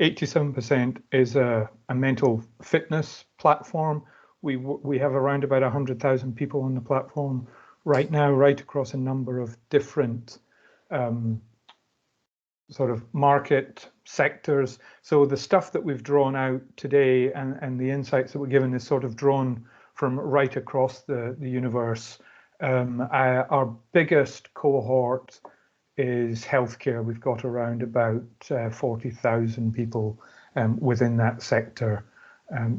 87% is a mental fitness platform. We have around about 100,000 people on the platform right now, right across a number of different sort of market sectors. So the stuff that we've drawn out today and the insights that we're given is sort of drawn from right across the universe. Our biggest cohort is healthcare. We've got around about 40,000 people within that sector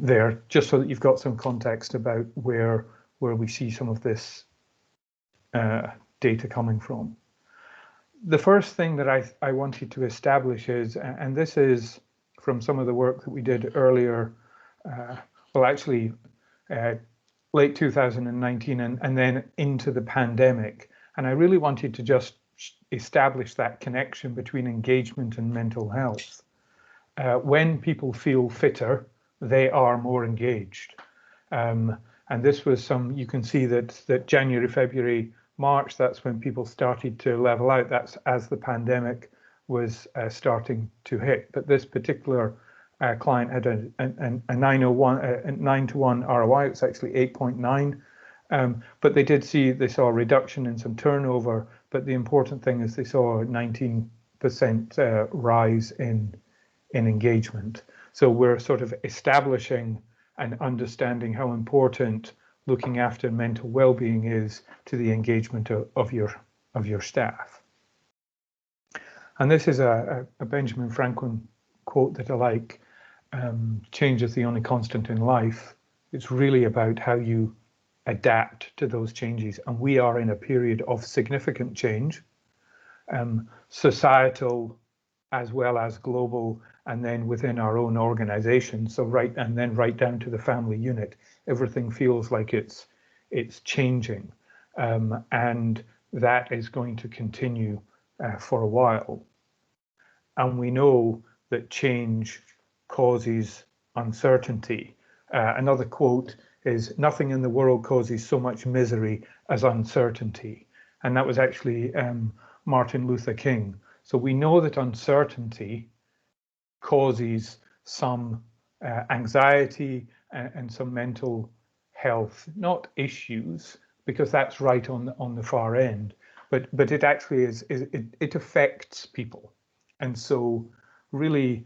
there, just so that you've got some context about where we see some of this data coming from. The first thing that I wanted to establish is, and this is from some of the work that we did earlier, well, actually, late 2019 and then into the pandemic. And I really wanted to just establish that connection between engagement and mental health. When people feel fitter, they are more engaged. And this was you can see that January, February, March, that's when people started to level out. That's as the pandemic was starting to hit. But this particular client had a 9 to 1 ROI. It's actually 8.9. But they saw a reduction in some turnover. But the important thing is they saw a 19% rise in engagement. So we're sort of establishing and understanding how important looking after mental well-being is to the engagement of your staff. And this is a Benjamin Franklin quote that I like. Change is the only constant in life. It's really about how you adapt to those changes. And we are in a period of significant change, societal as well as global, and then within our own organization. So right down to the family unit, everything feels like it's changing, and that is going to continue for a while. And we know that change causes uncertainty. Another quote is, "Nothing in the world causes so much misery as uncertainty." And that was actually Martin Luther King. So we know that uncertainty causes some anxiety and some mental health, not issues, because that's right on the far end, but it actually it affects people. And so really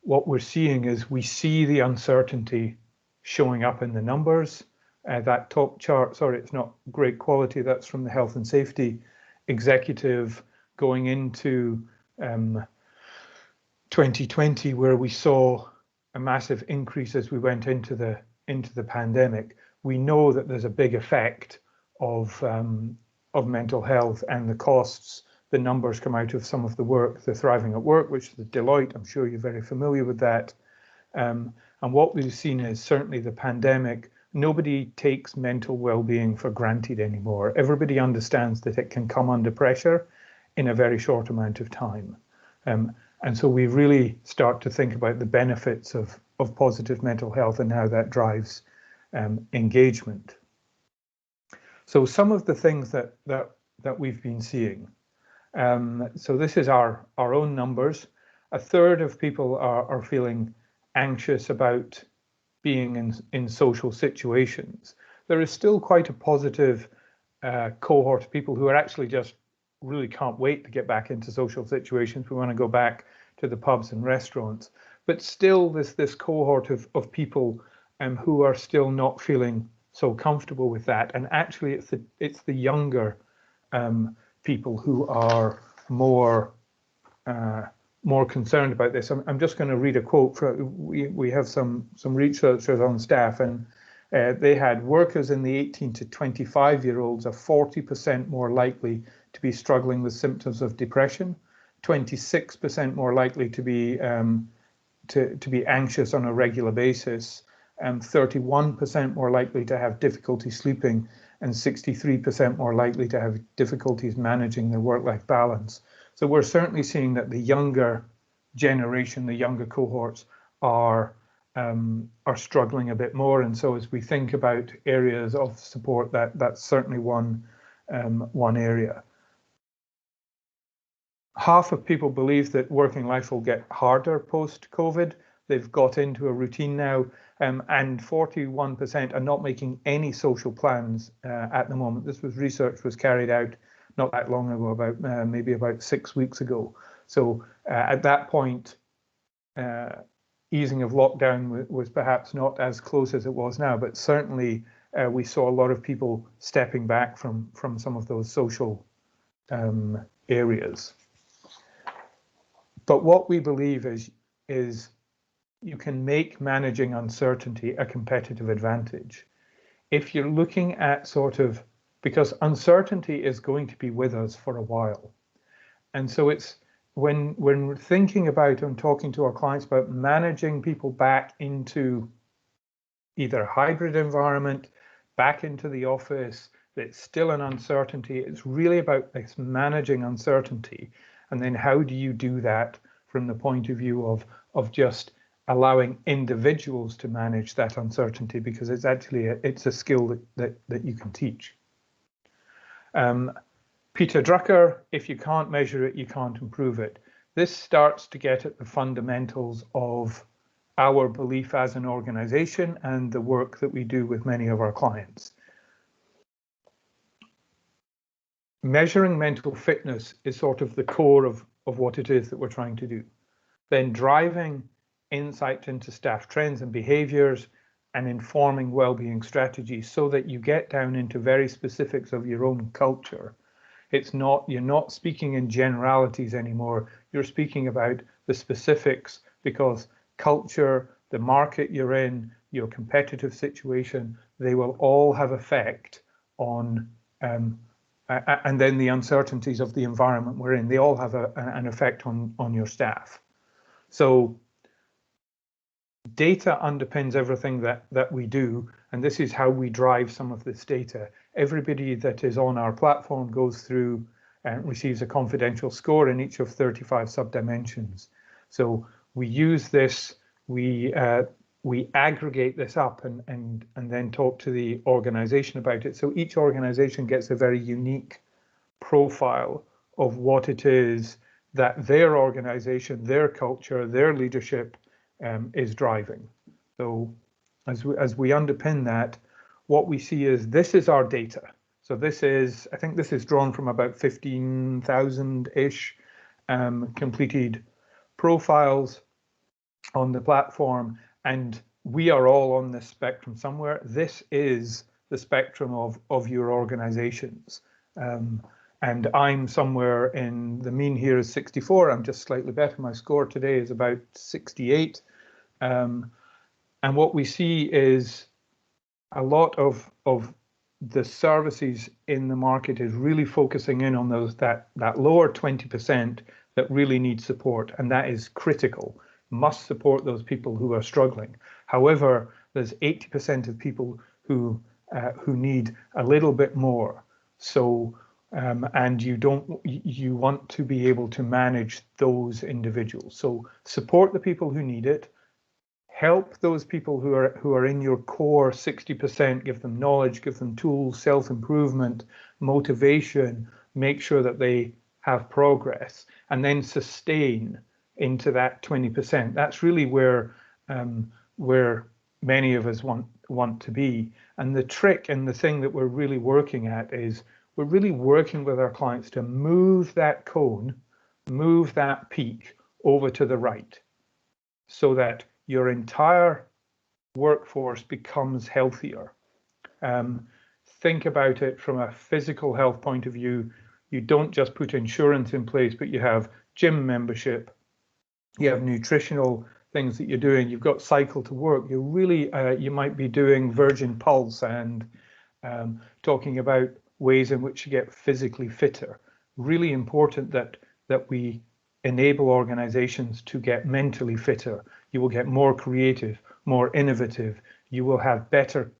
what we're seeing is we see the uncertainty showing up in the numbers. That top chart, sorry, it's not great quality, that's from the health and safety executive going into 2020, where we saw a massive increase as we went into the pandemic. We know that there's a big effect of mental health and the costs. The numbers come out of some of the work, the Thriving at Work, which is the Deloitte. I'm sure you're very familiar with that. And what we've seen is certainly the pandemic. Nobody takes mental well-being for granted anymore. Everybody understands that it can come under pressure in a very short amount of time. And so we really start to think about the benefits of positive mental health and how that drives engagement. So some of the things that we've been seeing. So this is our own numbers. A third of people are feeling anxious about being in social situations. There is still quite a positive cohort of people who are actually just really can't wait to get back into social situations. We want to go back to the pubs and restaurants, but still this cohort of people who are still not feeling so comfortable with that. And actually it's the younger people who are more concerned about this. I'm just going to read a quote. We have some researchers on staff, and they had workers in the 18 to 25-year-olds are 40% more likely to be struggling with symptoms of depression, 26% more likely to be anxious on a regular basis, and 31% more likely to have difficulty sleeping, and 63% more likely to have difficulties managing their work-life balance. So we're certainly seeing that the younger generation, the younger cohorts are struggling a bit more. And so as we think about areas of support, that's certainly one area. half of people believe that working life will get harder post-COVID. They've got into a routine now, and 41% are not making any social plans at the moment. This research was carried out not that long ago, maybe about 6 weeks ago. So at that point, easing of lockdown was perhaps not as close as it was now, but certainly we saw a lot of people stepping back from some of those social areas. But what we believe is you can make managing uncertainty a competitive advantage. If you're looking at because uncertainty is going to be with us for a while. And so it's when we're thinking about and talking to our clients about managing people back into either a hybrid environment, back into the office, that's still an uncertainty. It's really about this managing uncertainty. And then how do you do that from the point of view of just allowing individuals to manage that uncertainty, because it's actually it's a skill that you can teach. Peter Drucker, if you can't measure it, you can't improve it. This starts to get at the fundamentals of our belief as an organization and the work that we do with many of our clients. Measuring mental fitness is sort of the core of what it is that we're trying to do. Then driving insight into staff trends and behaviors and informing well-being strategies so that you get down into very specifics of your own culture. You're not speaking in generalities anymore. You're speaking about the specifics, because culture, the market you're in, your competitive situation, they will all have effect on, and then the uncertainties of the environment we're in, they all have an effect on your staff. So data underpins everything that we do, and this is how we drive some of this data. Everybody that is on our platform goes through and receives a confidential score in each of 35 subdimensions. So we use this, we aggregate this up and then talk to the organization about it. So each organization gets a very unique profile of what it is that their organization, their culture, their leadership is driving. So as we underpin that, what we see is this is our data. So this is, I think this is drawn from about 15,000-ish completed profiles on the platform, and we are all on this spectrum somewhere. This is the spectrum of your organizations. And I'm somewhere in the mean here is 64. I'm just slightly better. My score today is about 68. And what we see is a lot of the services in the market is really focusing in on that lower 20% that really need support, and that is critical. Must support those people who are struggling. However, there's 80% of people who need a little bit more. So and you want to be able to manage those individuals. So support the people who need it. Help those people who are in your core 60%, give them knowledge, give them tools, self-improvement, motivation, make sure that they have progress, and then sustain into that 20%. That's really where many of us want to be. And the trick and the thing that we're really working at is we're really working with our clients to move that cone, move that peak over to the right, so that your entire workforce becomes healthier. Think about it from a physical health point of view. You don't just put insurance in place, but you have gym membership, you have nutritional things that you're doing, you've got cycle to work. You really, you might be doing Virgin Pulse and talking about ways in which you get physically fitter. Really important that we enable organizations to get mentally fitter. You will get more creative, more innovative. You will have better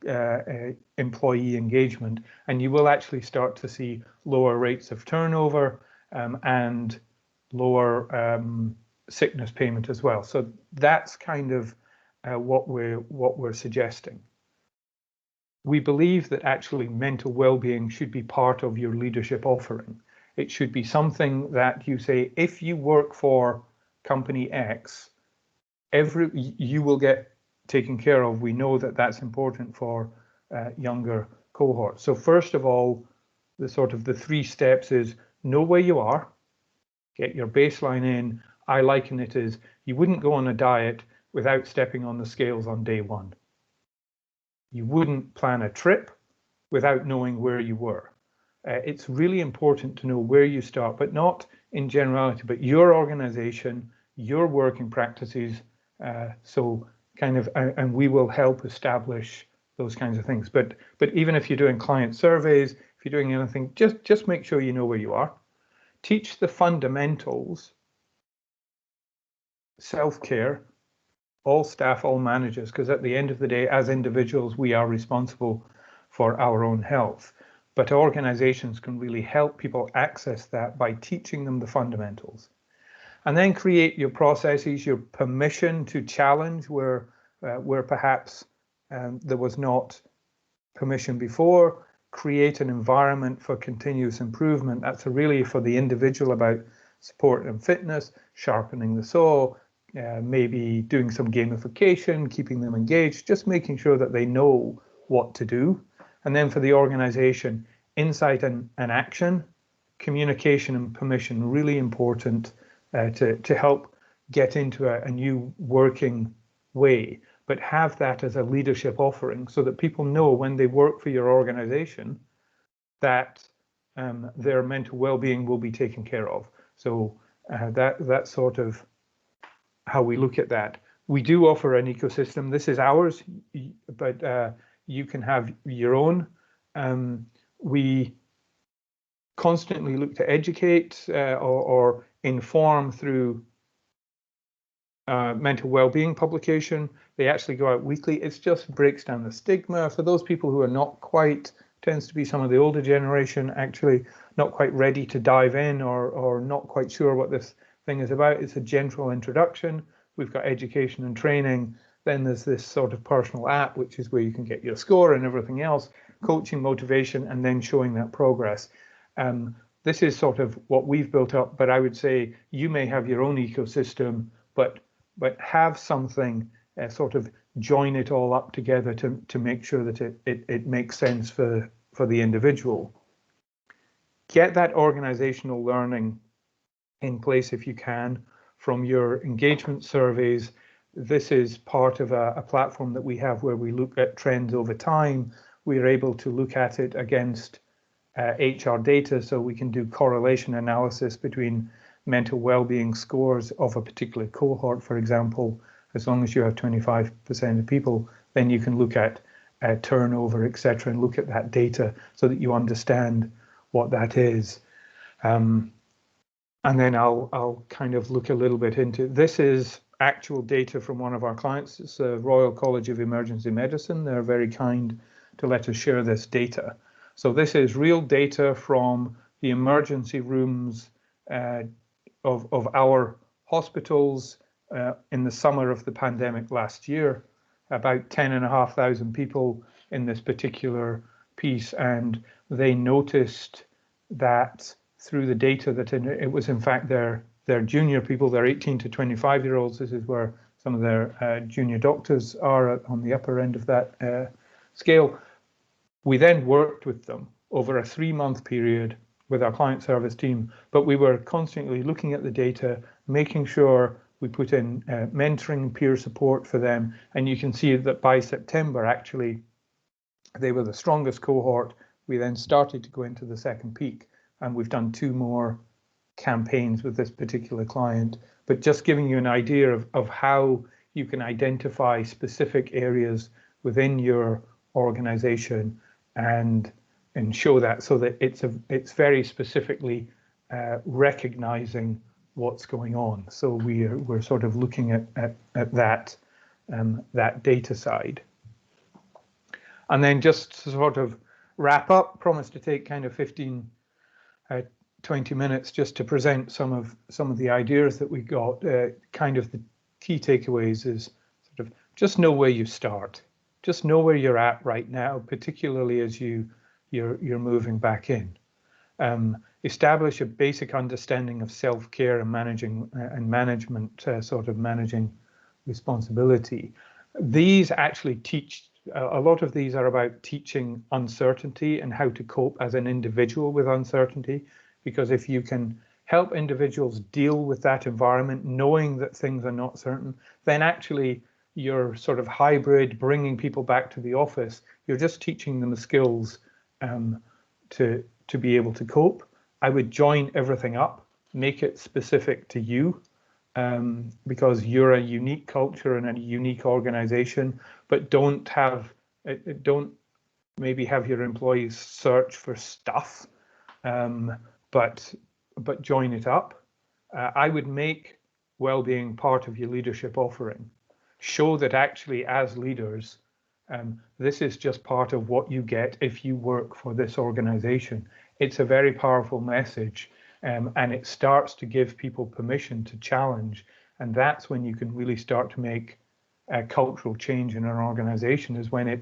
employee engagement, and you will actually start to see lower rates of turnover and lower sickness payment as well. So that's kind of what we're suggesting. We believe that actually mental well-being should be part of your leadership offering. It should be something that you say, if you work for company X, you will get taken care of. We know that that's important for younger cohorts. So first of all, the 3 steps is know where you are, get your baseline in. I liken it as you wouldn't go on a diet without stepping on the scales on day 1. You wouldn't plan a trip without knowing where you were. It's really important to know where you start, but not in generality, but your organization, your working practices. And we will help establish those kinds of things. But even if you're doing client surveys, if you're doing anything, just make sure you know where you are. Teach the fundamentals, self-care, all staff, all managers, because at the end of the day, as individuals, we are responsible for our own health. But organizations can really help people access that by teaching them the fundamentals. And then create your processes, your permission to challenge where perhaps there was not permission before. Create an environment for continuous improvement. That's really for the individual about sport and fitness, sharpening the saw, maybe doing some gamification, keeping them engaged, just making sure that they know what to do. And then for the organization, insight and action, communication and permission, really important to help get into a new working way, but have that as a leadership offering so that people know when they work for your organization that their mental well-being will be taken care of. So that's sort of how we look at that. We do offer an ecosystem. This is ours, but you can have your own. We constantly look to educate or inform through mental well-being publication. They actually go out weekly. It just breaks down the stigma for those people who are not quite, tends to be some of the older generation, actually not quite ready to dive in or not quite sure what this thing is about. It's a general introduction. We've got education and training. Then there's this sort of personal app, which is where you can get your score and everything else, coaching, motivation, and then showing that progress. This is sort of what we've built up, but I would say you may have your own ecosystem, but have something, sort of join it all up together to make sure that it makes sense for the individual. Get that organizational learning in place if you can from your engagement surveys. This is part of a platform that we have where we look at trends over time. We are able to look at it against HR data, so we can do correlation analysis between mental well-being scores of a particular cohort. For example, as long as you have 25% of people, then you can look at turnover, etc., and look at that data so that you understand what that is. And then I'll kind of look a little bit into, this is actual data from one of our clients. It's the Royal College of Emergency Medicine. They're very kind to let us share this data. So this is real data from the emergency rooms of our hospitals in the summer of the pandemic last year, about 10,500 people in this particular piece, and they noticed that through the data that it was in fact their junior people, their 18 to 25-year-olds. This is where some of their junior doctors are on the upper end of that scale. We then worked with them over a 3-month period with our client service team, but we were constantly looking at the data, making sure we put in mentoring, peer support for them. And you can see that by September, actually, they were the strongest cohort. We then started to go into the second peak, and we've done 2 more campaigns with this particular client. But just giving you an idea of how you can identify specific areas within your organization and show that, so that it's very specifically recognizing what's going on. So we're sort of looking at that data side. And then just to sort of wrap up, promise to take kind of 15, 20 minutes just to present some of the ideas that we got. Kind of the key takeaways is sort of just know where you start. Just know where you're at right now, particularly as you're moving back in. establish a basic understanding of self-care and management, sort of managing responsibility. These actually teach, a lot of these are about teaching uncertainty and how to cope as an individual with uncertainty, because if you can help individuals deal with that environment, knowing that things are not certain, then actually you're sort of hybrid, bringing people back to the office. You're just teaching them the skills to be able to cope. I would join everything up, make it specific to you, because you're a unique culture and a unique organization, but don't maybe have your employees search for stuff, but join it up. I would make well-being part of your leadership offering. Show that actually as leaders, this is just part of what you get if you work for this organization. It's a very powerful message, and it starts to give people permission to challenge. And that's when you can really start to make a cultural change in an organization, is when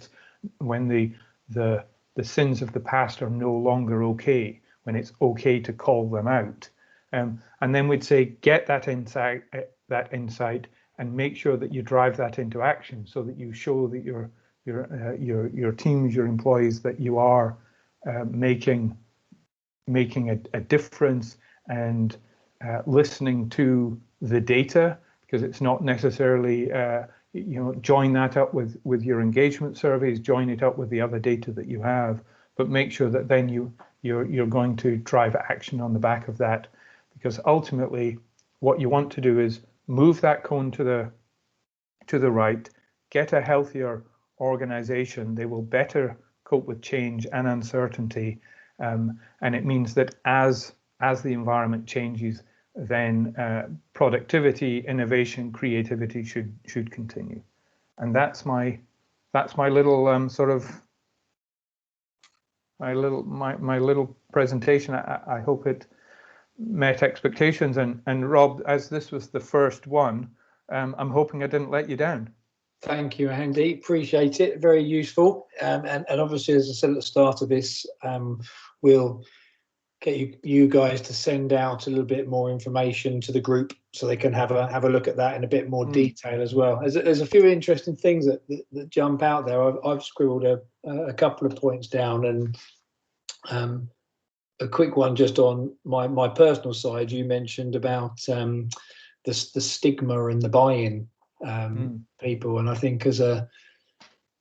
the sins of the past are no longer okay, when it's okay to call them out. And then we'd say, get that insight and make sure that you drive that into action, so that you show that your teams, your employees, that you are making a difference, and listening to the data, because it's not necessarily join that up with your engagement surveys, join it up with the other data that you have, but make sure that then you're going to drive action on the back of that, because ultimately what you want to do is move that cone to the right, get a healthier organization. They will better cope with change and uncertainty, and it means that as the environment changes, then productivity, innovation, creativity should continue. And that's my little sort of my little presentation. I hope it met expectations. And Rob, as this was the first one, I'm hoping I didn't let you down. Thank you, Andy. Appreciate it. Very useful. And obviously, as I said at the start of this, we'll get you guys to send out a little bit more information to the group, so they can have a look at that in a bit more detail as well. There's a few interesting things that jump out there. I've scribbled a couple of points down, and a quick one just on my personal side. You mentioned about the stigma and the buy-in people, and I think as a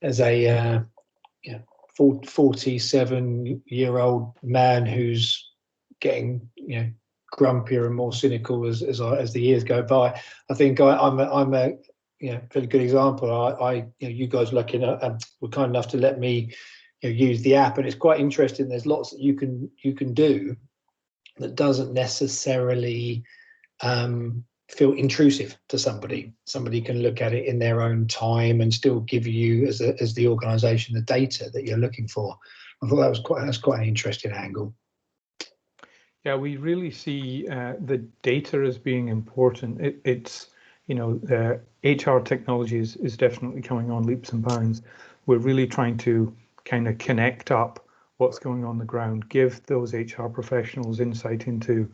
47-year-old man who's getting grumpier and more cynical as the years go by, I think I'm a pretty good example. You guys were kind enough to let me use the app, and it's quite interesting. There's lots that you can do that doesn't necessarily feel intrusive to somebody. Somebody can look at it in their own time and still give you, as the organisation, the data that you're looking for. I thought that's quite an interesting angle. Yeah, we really see the data as being important. It's the HR technology is definitely coming on leaps and bounds. We're really trying to kind of connect up what's going on the ground, give those HR professionals insight into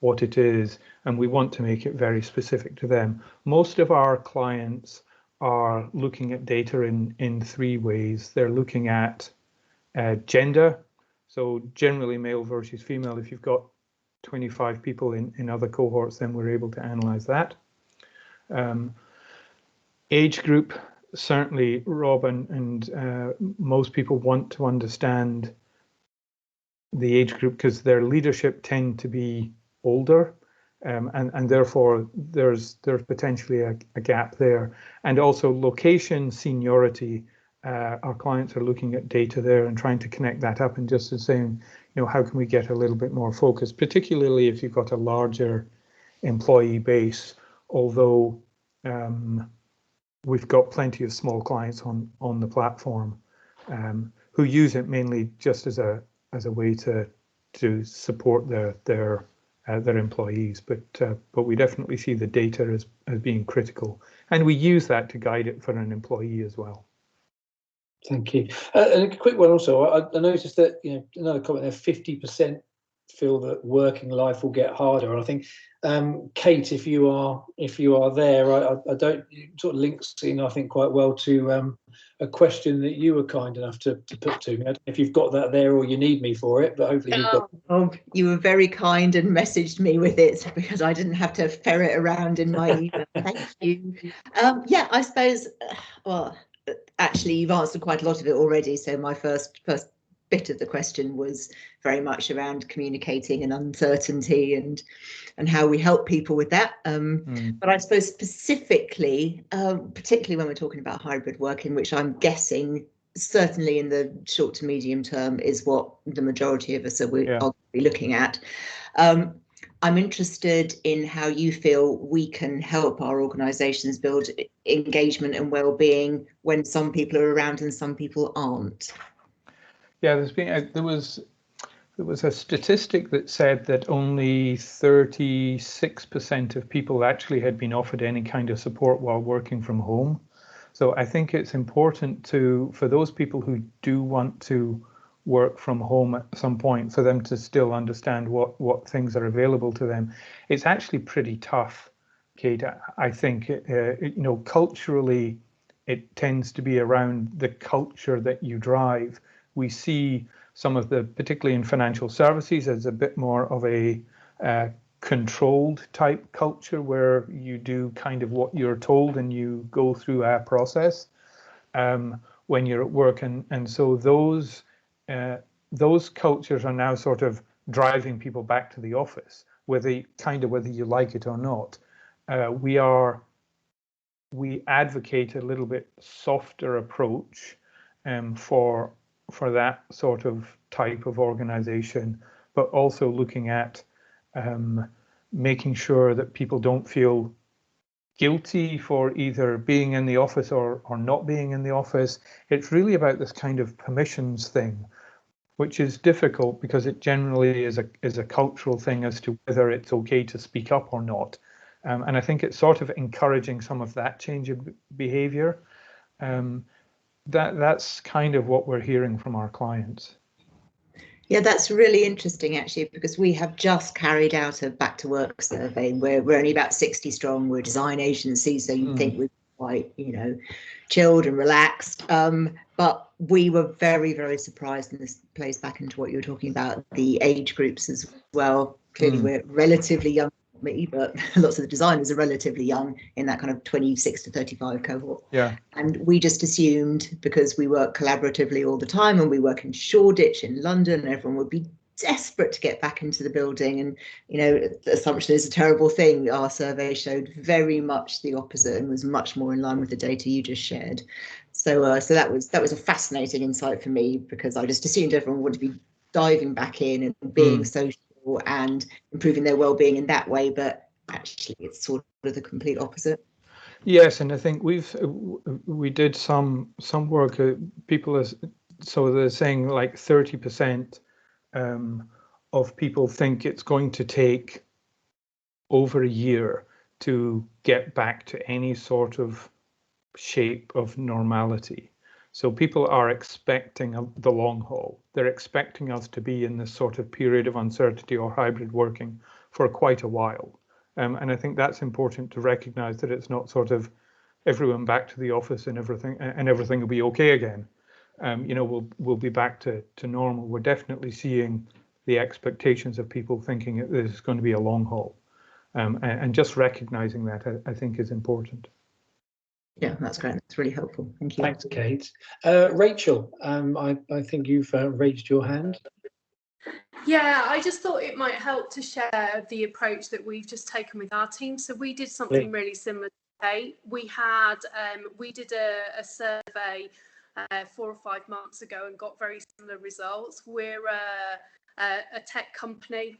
what it is, and we want to make it very specific to them. Most of our clients are looking at data in three ways. They're looking at gender, so generally male versus female. If you've got 25 people in other cohorts, then we're able to analyze that. Age group, certainly, Rob, and most people want to understand the age group because their leadership tend to be older, and therefore there's potentially a gap there. And also location, seniority. Our clients are looking at data there and trying to connect that up, and just saying, how can we get a little bit more focus, particularly if you've got a larger employee base, although we've got plenty of small clients on the platform who use it mainly just as a way to support their employees, but we definitely see the data as being critical, and we use that to guide it for an employee as well. Thank you. And a quick one also. I noticed that another comment there: 50% feel that working life will get harder. And I think, Kate, if you are there, I don't, it sort of links in, I think, quite well to a question that you were kind enough to put to me. I don't know if you've got that there or you need me for it, but hopefully you've got. Oh, you were very kind and messaged me with it because I didn't have to ferret around in my email. Thank you. Yeah, I suppose, well, actually, you've answered quite a lot of it already. So my first bit of the question was very much around communicating and uncertainty and how we help people with that. But I suppose specifically, particularly when we're talking about hybrid working, which I'm guessing certainly in the short to medium term is what the majority of us are be looking at. I'm interested in how you feel we can help our organisations build engagement and well-being when some people are around and some people aren't. Yeah, there was a statistic that said that only 36% of people actually had been offered any kind of support while working from home. So I think it's important for those people who do want to work from home at some point, for them to still understand what things are available to them. It's actually pretty tough, Kate. I think, culturally, it tends to be around the culture that you drive. We see some of the, particularly in financial services, as a bit more of a controlled type culture where you do kind of what you're told and you go through a process when you're at work, and so those cultures are now sort of driving people back to the office, whether you like it or not. We advocate a little bit softer approach for that sort of type of organization, but also looking at making sure that people don't feel guilty for either being in the office or not being in the office. It's really about this kind of permissions thing, which is difficult because it generally is a cultural thing as to whether it's okay to speak up or not. And I think it's sort of encouraging some of that change of behavior. That's kind of what we're hearing from our clients. Yeah, that's really interesting, actually, because we have just carried out a back to work survey where we're only about 60 strong. We're a design agency, so you'd think we're quite, chilled and relaxed. But we were very, very surprised, and this plays back into what you were talking about, the age groups as well. Clearly, we're relatively young, me, but lots of the designers are relatively young in that kind of 26 to 35 cohort. Yeah. And we just assumed, because we work collaboratively all the time and we work in Shoreditch in London, everyone would be desperate to get back into the building. And, the assumption is a terrible thing. Our survey showed very much the opposite and was much more in line with the data you just shared. So that was a fascinating insight for me, because I just assumed everyone would be diving back in and being social and improving their well-being in that way, but actually it's sort of the complete opposite. Yes, and I think we did some work. So they're saying like 30% of people think it's going to take over a year to get back to any sort of shape of normality. So people are expecting the long haul. They're expecting us to be in this sort of period of uncertainty or hybrid working for quite a while. And I think that's important to recognize, that it's not sort of everyone back to the office and everything will be okay again. We'll be back to normal. We're definitely seeing the expectations of people thinking that this is going to be a long haul. And just recognizing that, I think, is important. Yeah, that's great. That's really helpful. Thank you. Thanks, Kate. Rachel, I think you've raised your hand. Yeah, I just thought it might help to share the approach that we've just taken with our team. So we did something really similar to Kate. We did a survey 4 or 5 months ago and got very similar results. We're a tech company,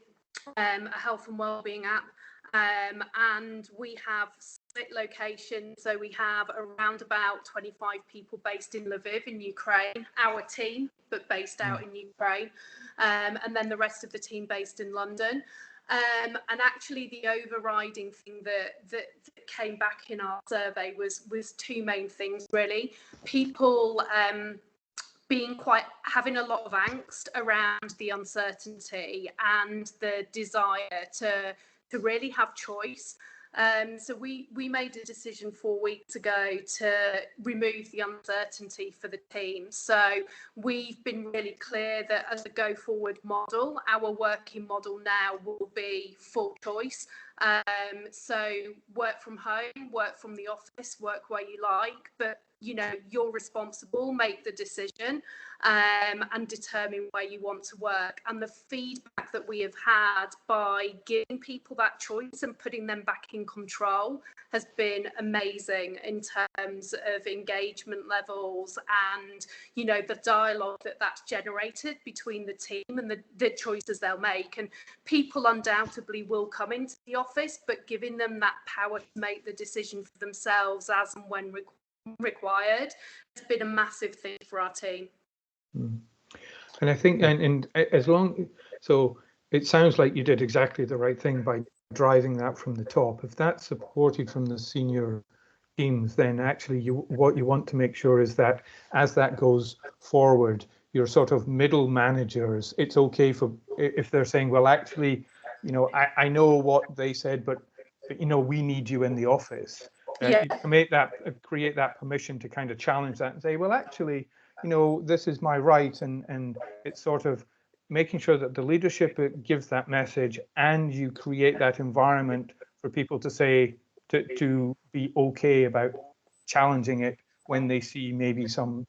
a health and wellbeing app. And we have split locations, so we have around about 25 people based in Lviv in Ukraine, our team, but based out in Ukraine, and then the rest of the team based in London. And actually the overriding thing that came back in our survey was 2 main things, really. People having a lot of angst around the uncertainty and the desire to really have choice. So we made a decision 4 weeks ago to remove the uncertainty for the team. So we've been really clear that as a go forward model, our working model now will be full choice. So work from home, work from the office, work where you like, but you're responsible, make the decision, and determine where you want to work. And the feedback that we have had by giving people that choice and putting them back in control has been amazing in terms of engagement levels and, the dialogue that's generated between the team and the choices they'll make. And people undoubtedly will come into the office, but giving them that power to make the decision for themselves as and when required has been a massive thing for our team. And I think, and so it sounds like you did exactly the right thing by driving that from the top. If that's supported from the senior teams, then actually what you want to make sure is that as that goes forward, your sort of middle managers, it's okay if they're saying, well, actually, I know what they said, but we need you in the office. Create that permission to kind of challenge that and say, well, actually, this is my right, and it's sort of making sure that the leadership gives that message, and you create that environment for people to say to be okay about challenging it when they see maybe some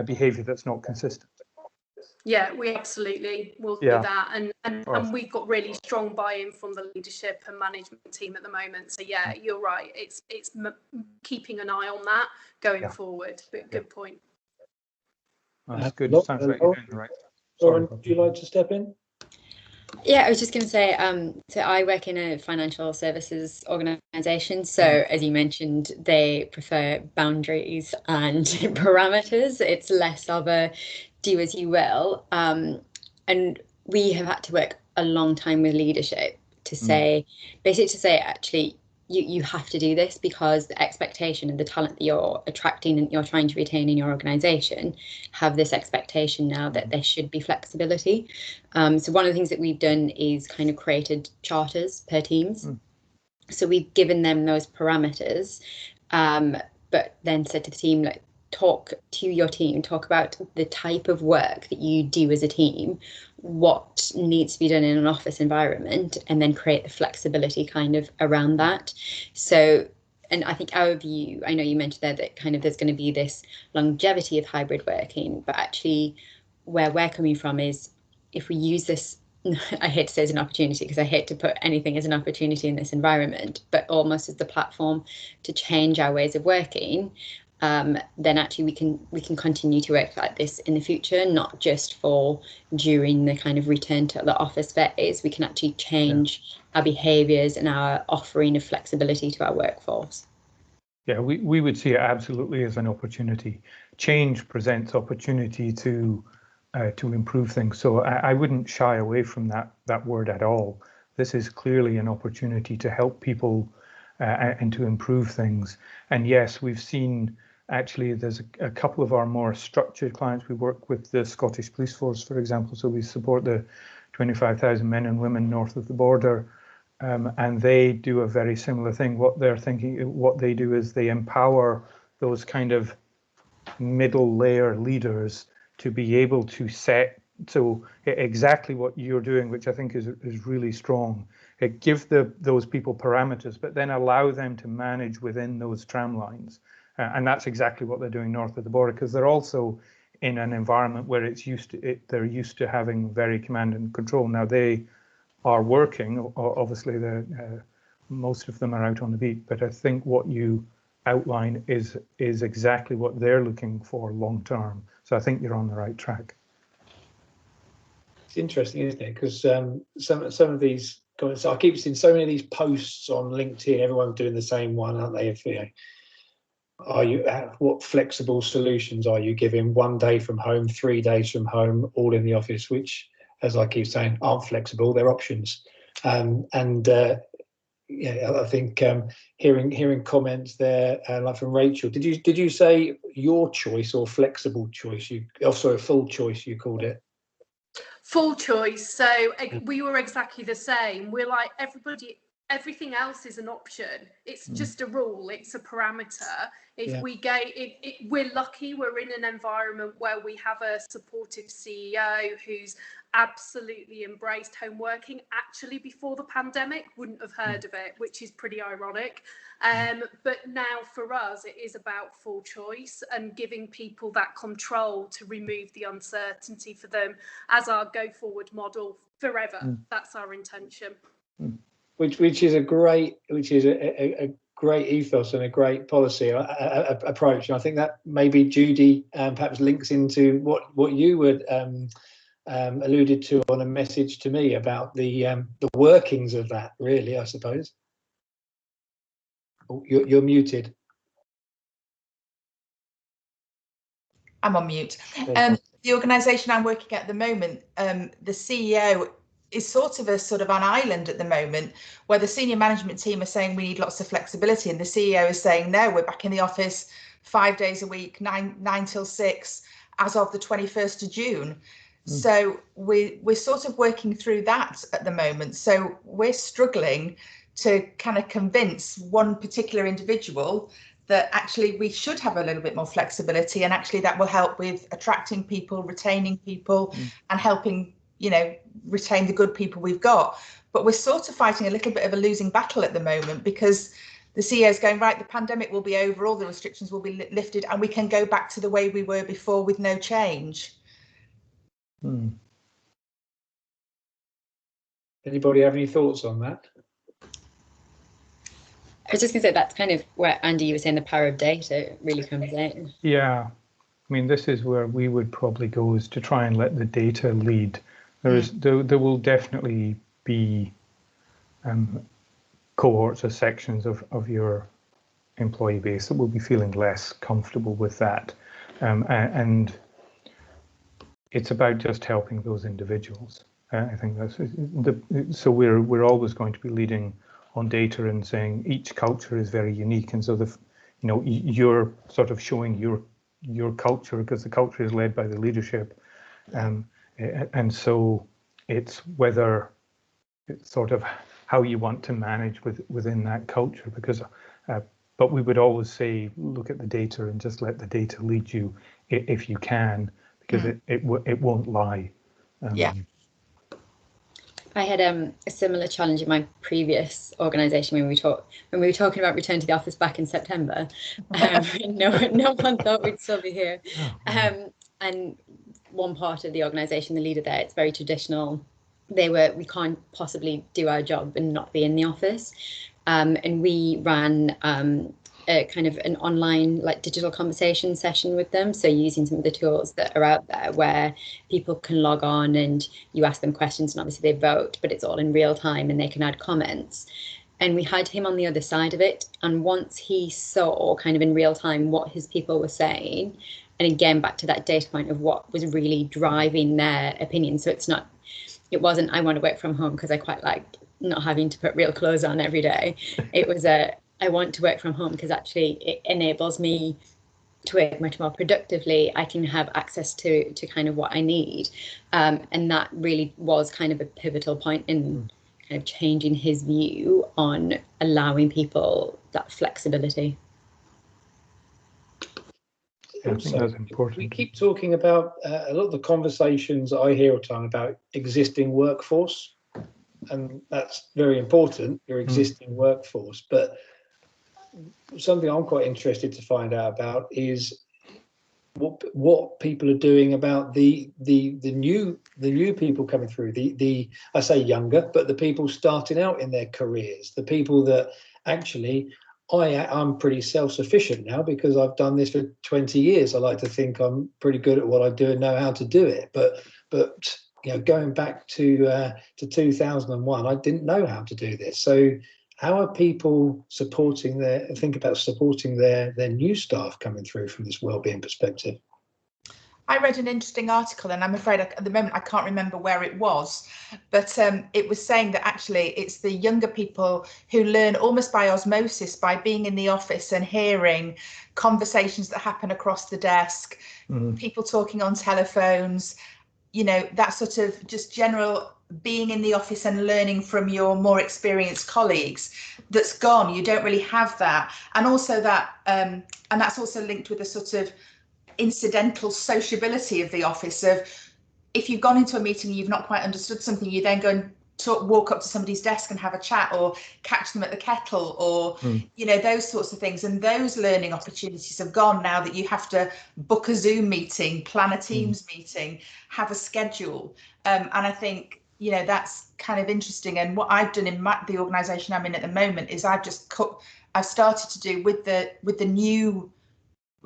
behavior that's not consistent. Yeah, we absolutely will do that, and we've got really strong buy-in from the leadership and management team at the moment. So yeah, you're right. It's keeping an eye on that going forward. But good point. That's good. Sounds like you're doing the right. Lauren, would you like to step in? Yeah, I was just going to say, so I work in a financial services organisation. So as you mentioned, they prefer boundaries and parameters. It's less of a do as you will. And we have had to work a long time with leadership to say, actually, you have to do this because the expectation and the talent that you're attracting and you're trying to retain in your organisation have this expectation now that there should be flexibility. So one of the things that we've done is kind of created charters per teams. So we've given them those parameters, but then said to the team, like, talk to your team, talk about the type of work that you do as a team, what needs to be done in an office environment, and then create the flexibility kind of around that. So, and I think our view, I know you mentioned there that kind of there's going to be this longevity of hybrid working, but actually where we're coming from is if we use this, I hate to say it's an opportunity because I hate to put anything as an opportunity in this environment, but almost as the platform to change our ways of working, then actually we can continue to work like this in the future, not just for during the kind of return to the office phase. We can actually change our behaviours and our offering of flexibility to our workforce. Yeah, we would see it absolutely as an opportunity. Change presents opportunity to improve things. So I wouldn't shy away from that word at all. This is clearly an opportunity to help people and to improve things. And yes, we've seen actually there's a couple of our more structured clients. We work with the Scottish Police Force, for example, so we support the 25,000 men and women north of the border, and they do a very similar thing. What they do is they empower those kind of middle layer leaders to be able to set exactly what you're doing, which I think is really strong. It gives those people parameters, but then allow them to manage within those tram lines. And that's exactly what they're doing north of the border, because they're also in an environment where they're used to having very command and control. Now they are working, obviously most of them are out on the beat, but I think what you outline is exactly what they're looking for long term. So I think you're on the right track. It's interesting, isn't it? Because some of these comments, I keep seeing so many of these posts on LinkedIn. Everyone's doing the same one, aren't they? What flexible solutions are you giving? 1 day from home, 3 days from home, all in the office, which, as I keep saying, aren't flexible. They're options. I think hearing comments there, like from Rachel. Did you say your choice or flexible choice? Full choice. You called it. Full choice. So we were exactly the same. We're like everything else is an option. It's just a rule. It's a parameter. If we go, we're lucky. We're in an environment where we have a supportive CEO who's absolutely embraced home working. Actually, before the pandemic, wouldn't have heard of it, which is pretty ironic. But now for us, it is about full choice and giving people that control to remove the uncertainty for them as our go forward model forever. That's our intention. Which is a great ethos and a great policy approach. And I think that maybe Judy perhaps links into what you would alluded to on a message to me about the workings of that, really, I suppose. Oh, you're muted. I'm on mute. The organisation I'm working at the moment, the CEO is sort of an island at the moment, where the senior management team are saying we need lots of flexibility, and the CEO is saying no, we're back in the office 5 days a week, 9 till 6, as of the 21st of June. So we're sort of working through that at the moment. So we're struggling to kind of convince one particular individual that actually we should have a little bit more flexibility, and actually that will help with attracting people, retaining people, and helping, retain the good people we've got. But we're sort of fighting a little bit of a losing battle at the moment, because the CEO is going, right, the pandemic will be over, all the restrictions will be lifted, and we can go back to the way we were before with no change. Anybody have any thoughts on that? I was just going to say that's kind of where Andy, you were saying the power of data really comes in. Yeah, I mean, this is where we would probably go, is to try and let the data lead. There will definitely be cohorts or sections of your employee base that will be feeling less comfortable with that, and it's about just helping those individuals. I think that's so we're always going to be leading on data and saying each culture is very unique, and so you're sort of showing your culture, because the culture is led by the leadership, and so it's whether it's sort of how you want to manage within that culture, because but we would always say look at the data and just let the data lead you if you can, because it won't lie. I had a similar challenge in my previous organisation when we were talking about return to the office back in September. No one thought we'd still be here. And one part of the organisation, the leader there, it's very traditional. We can't possibly do our job and not be in the office. And we ran a kind of an online digital conversation session with them. So using some of the tools that are out there where people can log on and you ask them questions, and obviously they vote, but it's all in real time and they can add comments. And we had him on the other side of it. And once he saw kind of in real time what his people were saying, and again, back to that data point of what was really driving their opinion. So it wasn't, I want to work from home because I quite like not having to put real clothes on every day. It was I want to work from home because actually it enables me to work much more productively. I can have access to kind of what I need. And that really was kind of a pivotal point in kind of changing his view on allowing people that flexibility. I think that's important. We keep talking about a lot of the conversations I hear all the time about existing workforce, and that's very important, your existing workforce. But something I'm quite interested to find out about is what people are doing about the new people coming through, the I say younger, but the people starting out in their careers, the people that actually I'm pretty self-sufficient now because I've done this for 20 years. I like to think I'm pretty good at what I do and know how to do it. But going back to 2001, I didn't know how to do this. So how are people supporting their new staff coming through from this wellbeing perspective? I read an interesting article, and I'm afraid at the moment I can't remember where it was, but it was saying that actually it's the younger people who learn almost by osmosis, by being in the office and hearing conversations that happen across the desk, people talking on telephones, you know, that sort of just general being in the office and learning from your more experienced colleagues. That's gone. You don't really have that. And also that, and that's also linked with a sort of incidental sociability of the office, of if you've gone into a meeting and you've not quite understood something, you then go and walk up to somebody's desk and have a chat, or catch them at the kettle, or you know, those sorts of things. And those learning opportunities have gone now that you have to book a Zoom meeting, plan a Teams meeting, have a schedule. And I think, you know, that's kind of interesting. And what I've done in the organisation I'm in at the moment is I've started to do with the new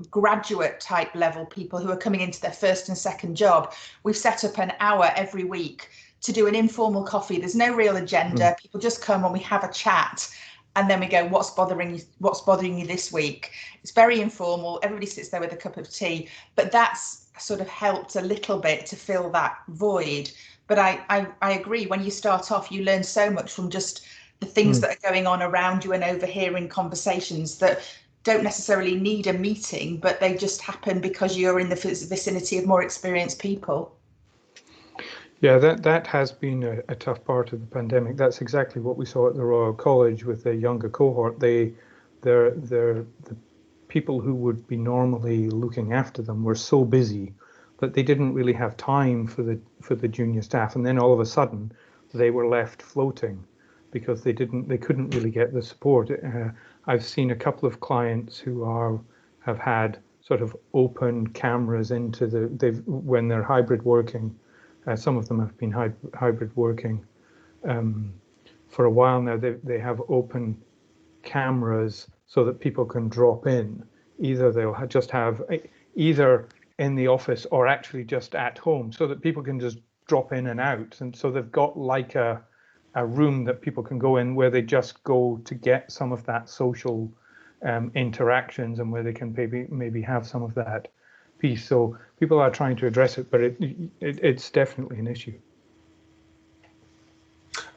graduate type level people who are coming into their first and second job. We've set up an hour every week to do an informal coffee. There's no real agenda. People just come and we have a chat, and then we go, what's bothering you this week? It's very informal. Everybody sits there with a cup of tea, but that's sort of helped a little bit to fill that void. But I agree, when you start off, you learn so much from just the things that are going on around you and overhearing conversations that don't necessarily need a meeting, but they just happen because you're in the vicinity of more experienced people. Yeah, that has been a tough part of the pandemic. That's exactly what we saw at the Royal College with the younger cohort. They're the people who would be normally looking after them were so busy that they didn't really have time for the junior staff, and then all of a sudden they were left floating because they couldn't really get the support. I've seen a couple of clients who have had sort of open cameras into when they're hybrid working. Some of them have been hybrid working for a while now. They have open cameras so that people can drop in. Either they'll just have either in the office or actually just at home, so that people can just drop in and out. And so they've got like a room that people can go in where they just go to get some of that social interactions, and where they can maybe have some of that piece. So people are trying to address it, but it's definitely an issue.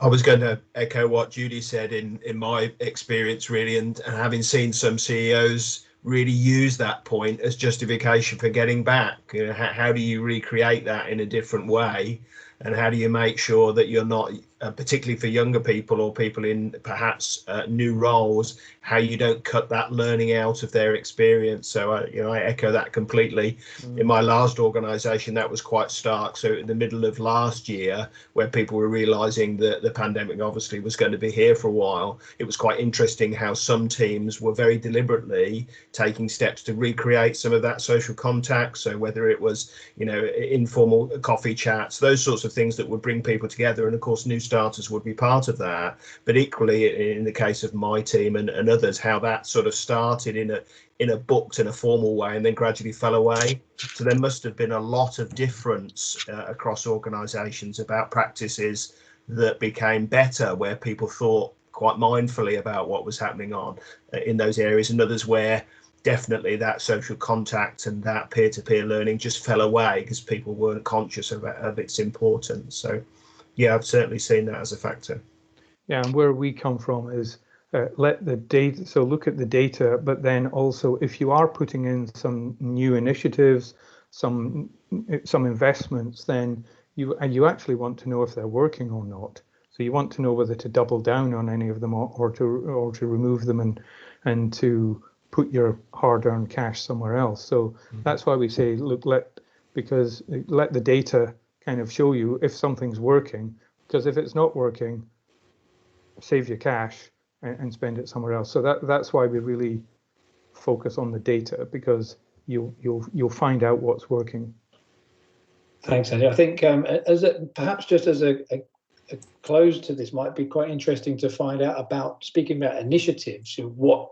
I was going to echo what Judy said in my experience, really, and having seen some CEOs really use that point as justification for getting back. You know, how do you recreate that in a different way? And how do you make sure that you're not, particularly for younger people or people in perhaps new roles, how you don't cut that learning out of their experience? So I echo that completely. In my last organisation, that was quite stark. So in the middle of last year, where people were realising that the pandemic obviously was going to be here for a while, it was quite interesting how some teams were very deliberately taking steps to recreate some of that social contact. So whether it was, you know, informal coffee chats, those sorts of things that would bring people together, and of course new starters would be part of that. But equally, in the case of my team and others, how that sort of started in a booked and a formal way and then gradually fell away. So there must have been a lot of difference across organisations about practices that became better, where people thought quite mindfully about what was happening on in those areas, and others where definitely that social contact and that peer-to-peer learning just fell away because people weren't conscious of its importance. So yeah, I've certainly seen that as a factor. Yeah, and where we come from is look at the data, but then also if you are putting in some new initiatives, some investments, then you actually want to know if they're working or not. So you want to know whether to double down on any of them or to remove them and to put your hard-earned cash somewhere else. So that's why we say, look, let the data kind of show you if something's working, because if it's not working, save your cash and spend it somewhere else. So that's why we really focus on the data, because you'll find out what's working. Thanks, Andy. I think perhaps just as a close to this, might be quite interesting to find out speaking about initiatives, what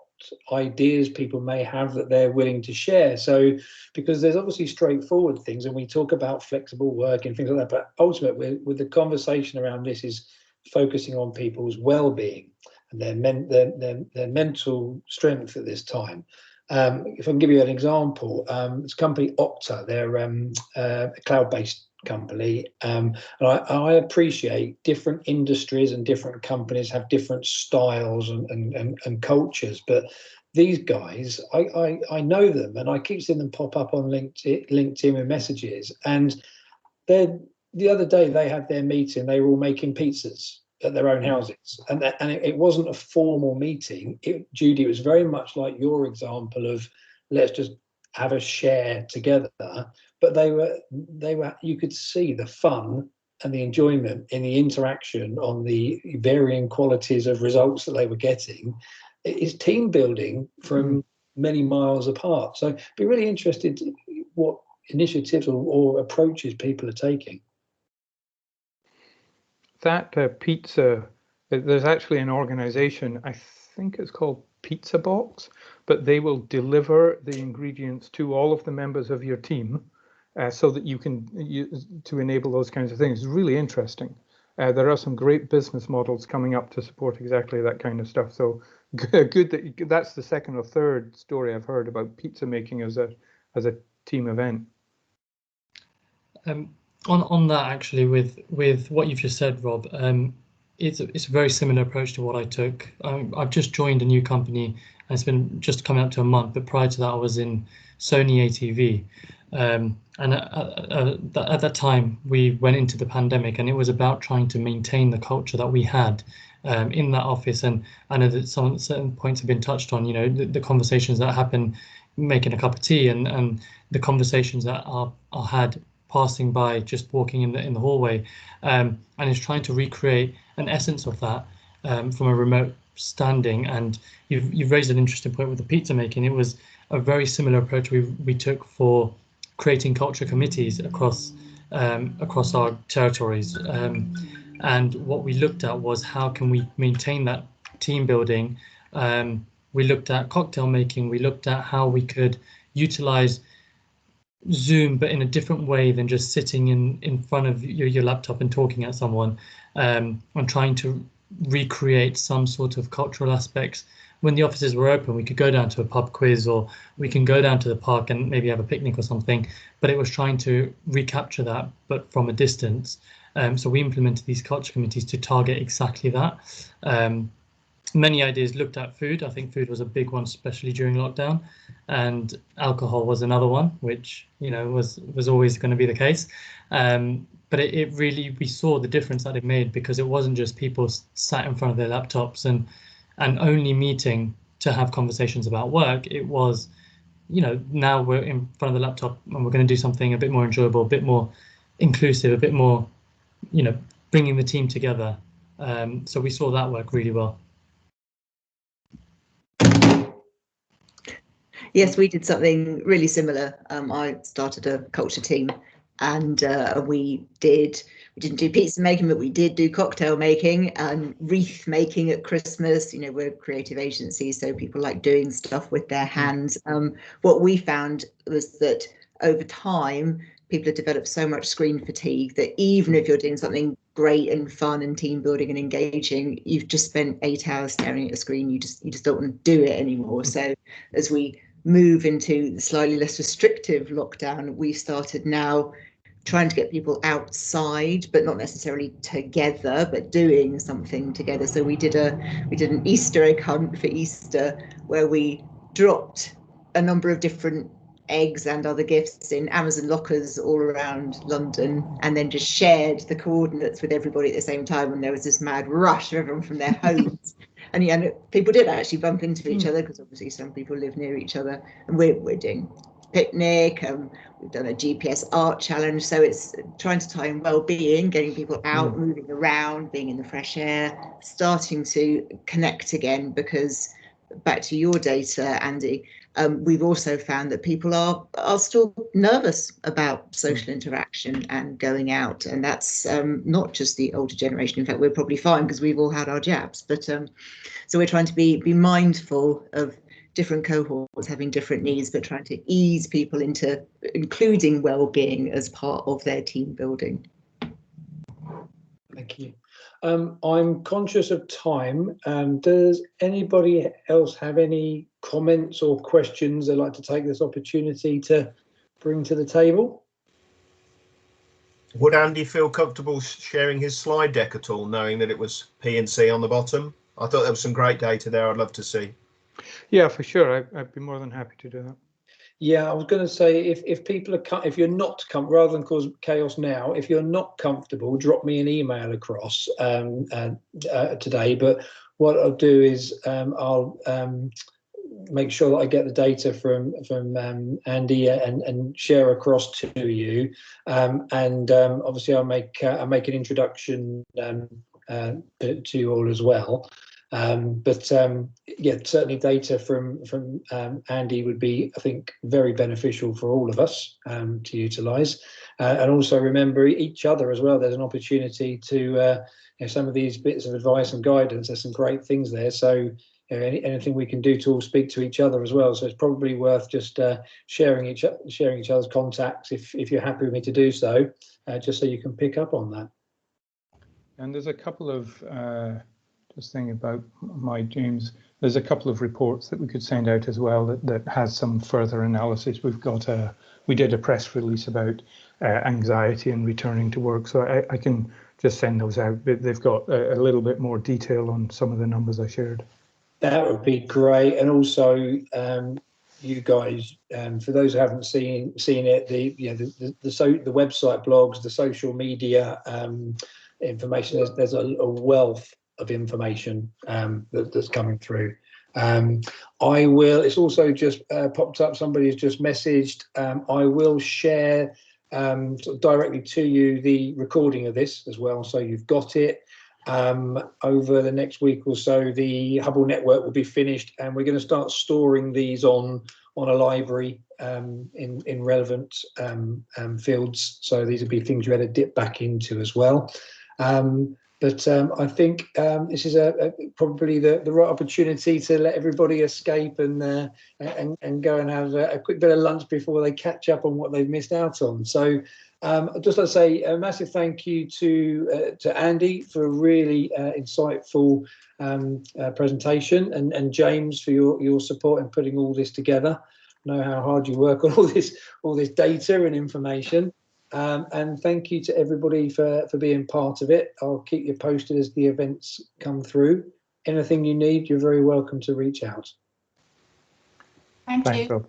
ideas people may have that they're willing to share. So, because there's obviously straightforward things, and we talk about flexible work and things like that, but ultimately, with the conversation around this is focusing on people's well-being and their mental strength at this time. If I can give you an example, it's a company Okta. They're a cloud-based company, and I appreciate different industries and different companies have different styles and cultures, but these guys, I know them, and I keep seeing them pop up on LinkedIn with messages. And the other day they had their meeting. They were all making pizzas at their own houses, and it wasn't a formal meeting. Judy, it was very much like your example of let's just have a share together. But they were you could see the fun and the enjoyment in the interaction on the varying qualities of results that they were getting. It's team building from many miles apart. So be really interested what initiatives or approaches people are taking. That pizza, there's actually an organization, I think it's called Pizza Box, but they will deliver the ingredients to all of the members of your team so that you can to enable those kinds of things. It's really interesting. There are some great business models coming up to support exactly that kind of stuff. So good that that's the second or third story I've heard about pizza making as a team event. On that, actually, with what you've just said, Rob, it's a very similar approach to what I took. I've just joined a new company, and it's been just coming up to a month. But prior to that, I was in Sony ATV, and at that time we went into the pandemic, and it was about trying to maintain the culture that we had in that office. And I know that certain points have been touched on. You know, the conversations that happen making a cup of tea, and the conversations that are had passing by, just walking in the hallway, and is trying to recreate an essence of that from a remote standing. And you've raised an interesting point with the pizza making. It was a very similar approach we took for creating culture committees across our territories. And what we looked at was how can we maintain that team building. We looked at cocktail making. We looked at how we could utilize Zoom, but in a different way than just sitting in front of your laptop and talking at someone, and trying to recreate some sort of cultural aspects. When the offices were open, we could go down to a pub quiz, or we can go down to the park and maybe have a picnic or something, but it was trying to recapture that, but from a distance. So we implemented these culture committees to target exactly that. Many ideas looked at food. I think food was a big one, especially during lockdown, and alcohol was another one, which, you know, was always going to be the case. But it really, we saw the difference that it made, because it wasn't just people sat in front of their laptops and only meeting to have conversations about work. It was, you know, now we're in front of the laptop and we're going to do something a bit more enjoyable, a bit more inclusive, a bit more, you know, bringing the team together. So we saw that work really well. Yes, we did something really similar. I started a culture team, and we didn't do pizza making, but we did do cocktail making and wreath making at Christmas. You know, we're a creative agency, so people like doing stuff with their hands. What we found was that over time, people have developed so much screen fatigue that even if you're doing something great and fun and team building and engaging, you've just spent 8 hours staring at a screen. You just don't want to do it anymore. So as we move into the slightly less restrictive lockdown, we started now trying to get people outside, but not necessarily together, but doing something together. So we did an Easter egg hunt for Easter, where we dropped a number of different eggs and other gifts in Amazon lockers all around London, and then just shared the coordinates with everybody at the same time. And there was this mad rush of everyone from their homes. And yeah, people did actually bump into each other, because obviously some people live near each other. And we're doing picnic, we've done a GPS art challenge. So it's trying to tie in well-being, getting people out, moving around, being in the fresh air, starting to connect again. Because back to your data, Andy, we've also found that people are still nervous about social interaction and going out, and that's not just the older generation. In fact, we're probably fine because we've all had our jabs, but so we're trying to be mindful of different cohorts having different needs, but trying to ease people into including well-being as part of their team building. Thank you. I'm conscious of time. Does anybody else have any comments or questions they'd like to take this opportunity to bring to the table? Would Andy feel comfortable sharing his slide deck at all, knowing that it was P&C on the bottom? I thought there was some great data there I'd love to see. Yeah, for sure. I'd be more than happy to do that. Yeah, I was going to say, if people are, if you're not rather than cause chaos now, if you're not comfortable, drop me an email across today. But what I'll do is I'll make sure that I get the data from Andy and share across to you. Obviously I'll make an introduction to you all as well. Yeah, certainly data from Andy would be, I think, very beneficial for all of us to utilise, and also remember each other as well. There's an opportunity to some of these bits of advice and guidance. There's some great things there. So anything we can do to all speak to each other as well. So it's probably worth just sharing each other's contacts if you're happy with me to do so, just so you can pick up on that. And there's a couple of just thinking about James, there's a couple of reports that we could send out as well that has some further analysis. We did a press release about anxiety and returning to work, so I can just send those out, but they've got a little bit more detail on some of the numbers I shared. That would be great. And also you guys, for those who haven't seen it, the website blogs, the social media information, there's a wealth of information that's coming through. It's also just popped up, somebody has just messaged, I will share sort of directly to you the recording of this as well, so you've got it. Over the next week or so, the Hubble network will be finished, and we're going to start storing these on a library in relevant fields, so these will be things you had to dip back into as well. But I think this is probably the right opportunity to let everybody escape and go and have a quick bit of lunch before they catch up on what they've missed out on. So I'd just like to say a massive thank you to Andy for a really insightful presentation, and James for your support in putting all this together. I know how hard you work on all this data and information. And thank you to everybody for being part of it. I'll keep you posted as the events come through. Anything you need, you're very welcome to reach out. Thanks, Rob.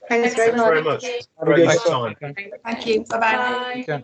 Thanks very much. Have a good time. Thank you. Bye-bye. Bye.